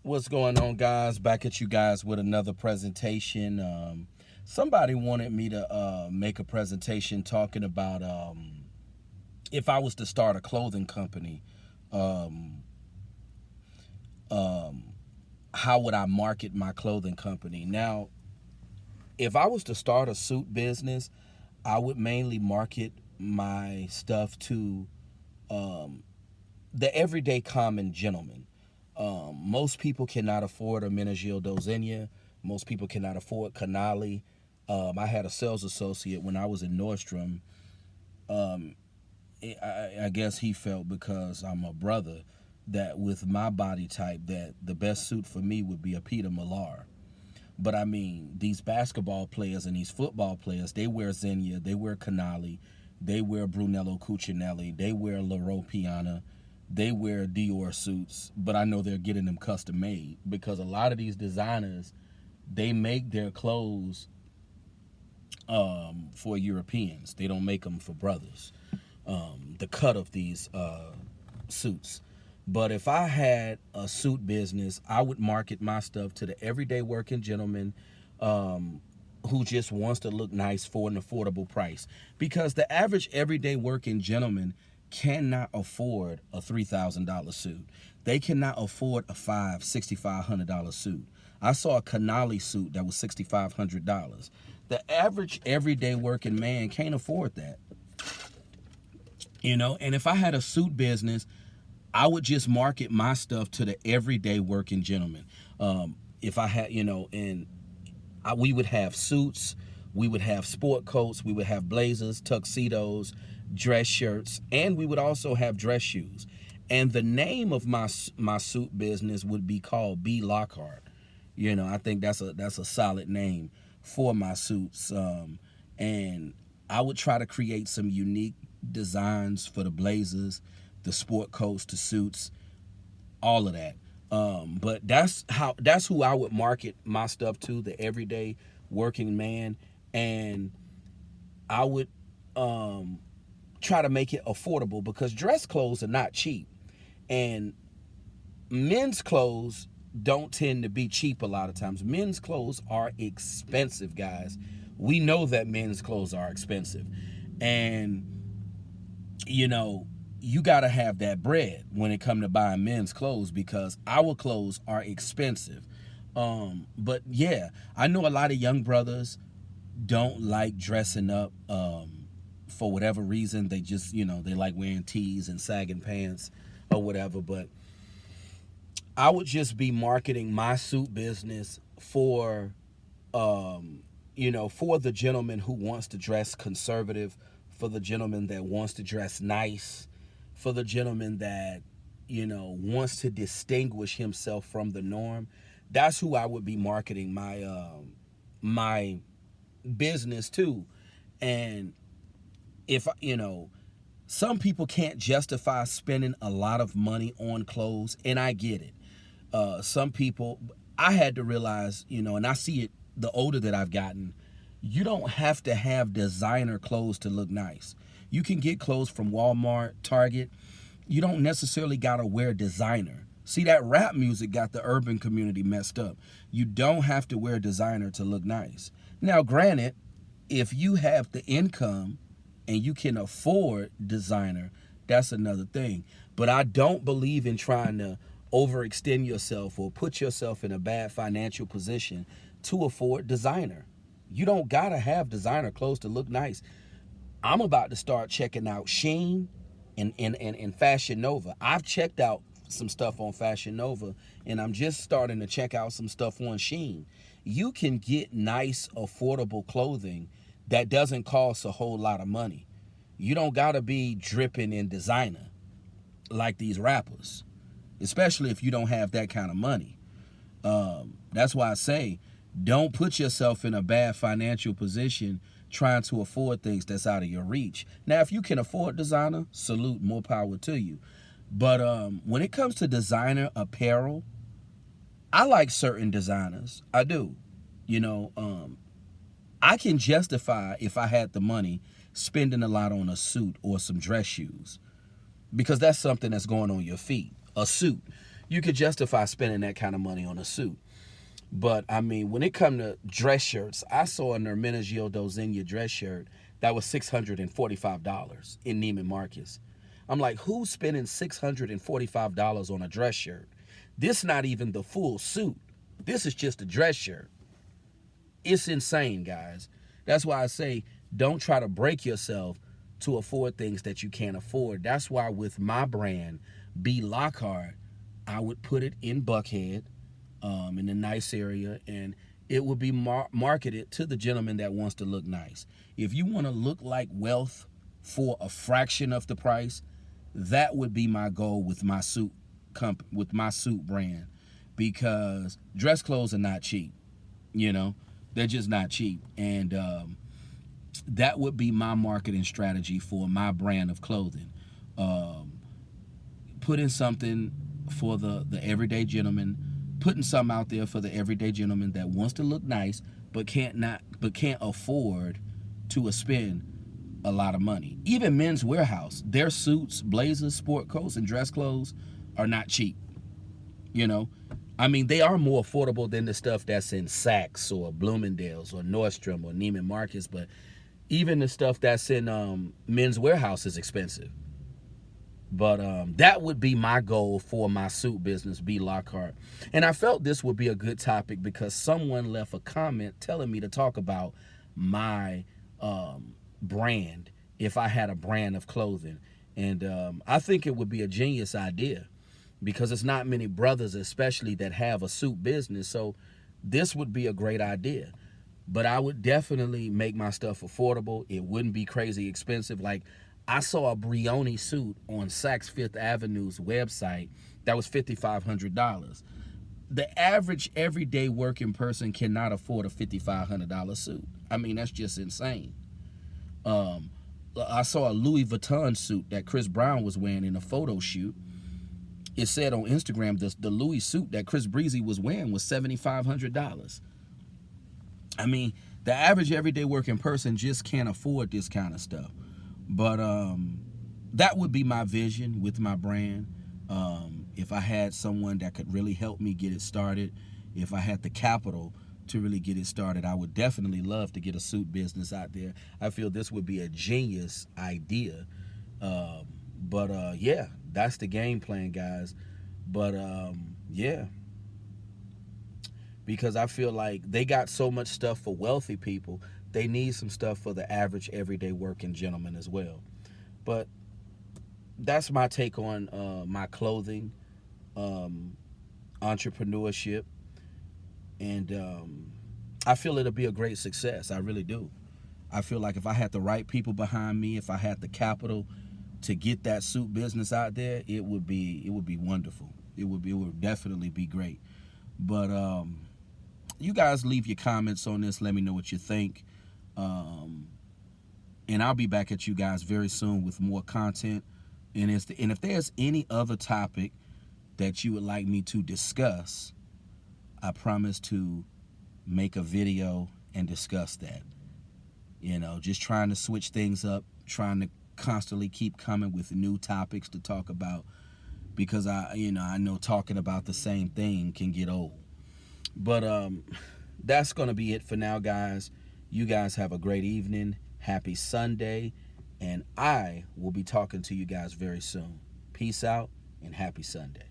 What's going on, guys? Back at you guys with another presentation. Somebody wanted me to make a presentation talking about if I was to start a clothing company, um, um, how would I market my clothing company? Now, if I was to start a suit business, I would mainly market my stuff to um, the everyday common gentleman. Most people cannot afford a Menagil Dozenia. Most people cannot afford Canali. I had a sales associate when I was in Nordstrom. Um, I guess he felt because I'm a brother that with my body type that the best suit for me would be a Peter Millar. But I mean, these basketball players and these football players, they wear Xenia, they wear Canali, they wear Brunello Cucinelli, they wear Loro Piana, they wear Dior suits, but I know they're getting them custom made because a lot of these designers, they make their clothes for Europeans. They don't make them for brothers. The cut of these suits. But if I had a suit business, I would market my stuff to the everyday working gentleman who just wants to look nice for an affordable price. Because the average everyday working gentleman cannot afford a $3,000 suit. They cannot afford a $6,500 suit. I saw a Canali suit that was $6,500. The average everyday working man can't afford that. And if I had a suit business, I would just market my stuff to the everyday working gentleman. If I had, we would have suits, we would have sport coats, we would have blazers, tuxedos, dress shirts, and we would also have dress shoes. And the name of my suit business would be called B Lockhart. I think that's a solid name for my suits. And I would try to create some unique designs for the blazers, the sport coats, the suits, all of that. But that's who I would market my stuff to, the everyday working man, and I would try to make it affordable because dress clothes are not cheap, and men's clothes don't tend to be cheap a lot of times. Men's clothes are expensive, guys. We know that men's clothes are expensive, and you know, you got to have that bread when it come to buying men's clothes because our clothes are expensive. But yeah, I know a lot of young brothers don't like dressing up for whatever reason. They just, they like wearing tees and sagging pants or whatever. But I would just be marketing my suit business for the gentleman who wants to dress conservative, for the gentleman that wants to dress nice, for the gentleman that, wants to distinguish himself from the norm. That's who I would be marketing my business to. And if some people can't justify spending a lot of money on clothes, and I get it. Some people, I had to realize, and I see it the older that I've gotten, you don't have to have designer clothes to look nice. You can get clothes from Walmart, Target. You don't necessarily got to wear designer. See, that rap music got the urban community messed up. You don't have to wear designer to look nice. Now, granted, if you have the income and you can afford designer, that's another thing. But I don't believe in trying to overextend yourself or put yourself in a bad financial position to afford designer. You don't gotta have designer clothes to look nice. I'm about to start checking out Shein and Fashion Nova. I've checked out some stuff on Fashion Nova, and I'm just starting to check out some stuff on Shein. You can get nice, affordable clothing that doesn't cost a whole lot of money. You don't gotta be dripping in designer like these rappers, especially if you don't have that kind of money. That's why I say don't put yourself in a bad financial position trying to afford things that's out of your reach. Now, if you can afford designer, salute, more power to you. But when it comes to designer apparel, I like certain designers. I do. I can justify, if I had the money, spending a lot on a suit or some dress shoes because that's something that's going on your feet. A suit. you could justify spending that kind of money on a suit. But I mean, when it come to dress shirts, I saw a Hermenegildo Zegna dress shirt that was $645 in Neiman Marcus. I'm like, who's spending $645 on a dress shirt? This not even the full suit. This is just a dress shirt. It's insane, guys. That's why I say don't try to break yourself to afford things that you can't afford. That's why with my brand, B Lockhart, I would put it in Buckhead, in a nice area, and it would be marketed to the gentleman that wants to look nice. If you want to look like wealth for a fraction of the price, that would be my goal with my suit with my suit brand, because dress clothes are not cheap. You know, they're just not cheap, and that would be my marketing strategy for my brand of clothing. Putting something for the everyday gentleman, putting something out there for the everyday gentleman that wants to look nice but can't afford to spend a lot of money. Even Men's Warehouse, their suits, blazers, sport coats, and dress clothes are not cheap. You know, I mean, they are more affordable than the stuff that's in Saks or Bloomingdale's or Nordstrom or Neiman Marcus, but even the stuff that's in Men's Warehouse is expensive. But that would be my goal for my suit business, B Lockhart. And I felt this would be a good topic because someone left a comment telling me to talk about my brand, if I had a brand of clothing. And I think it would be a genius idea, because it's not many brothers especially that have a suit business. So this would be a great idea. But I would definitely make my stuff affordable. It wouldn't be crazy expensive. Like, I saw a Brioni suit on Saks Fifth Avenue's website that was $5,500. The average everyday working person cannot afford a $5,500 suit. I mean, that's just insane. I saw a Louis Vuitton suit that Chris Brown was wearing in a photo shoot. It said on Instagram the Louis suit that Chris Breezy was wearing was $7,500. I mean, the average everyday working person just can't afford this kind of stuff. But that would be my vision with my brand. If I had someone that could really help me get it started, if I had the capital to really get it started, I would definitely love to get a suit business out there. I feel this would be a genius idea. But yeah, that's the game plan, guys. But yeah, because I feel like they got so much stuff for wealthy people, they need some stuff for the average everyday working gentleman as well. But that's my take on my clothing, entrepreneurship, and I feel it'll be a great success. I really do. I feel like if I had the right people behind me, if I had the capital to get that suit business out there, it would be wonderful. It would definitely be great. But you guys leave your comments on this. Let me know what you think. And I'll be back at you guys very soon with more content. And if there's any other topic that you would like me to discuss, I promise to make a video and discuss that. You know, just trying to switch things up, trying to constantly keep coming with new topics to talk about, because I know talking about the same thing can get old. But that's going to be it for now, guys. You guys have a great evening. Happy Sunday. And I will be talking to you guys very soon. Peace out and happy Sunday.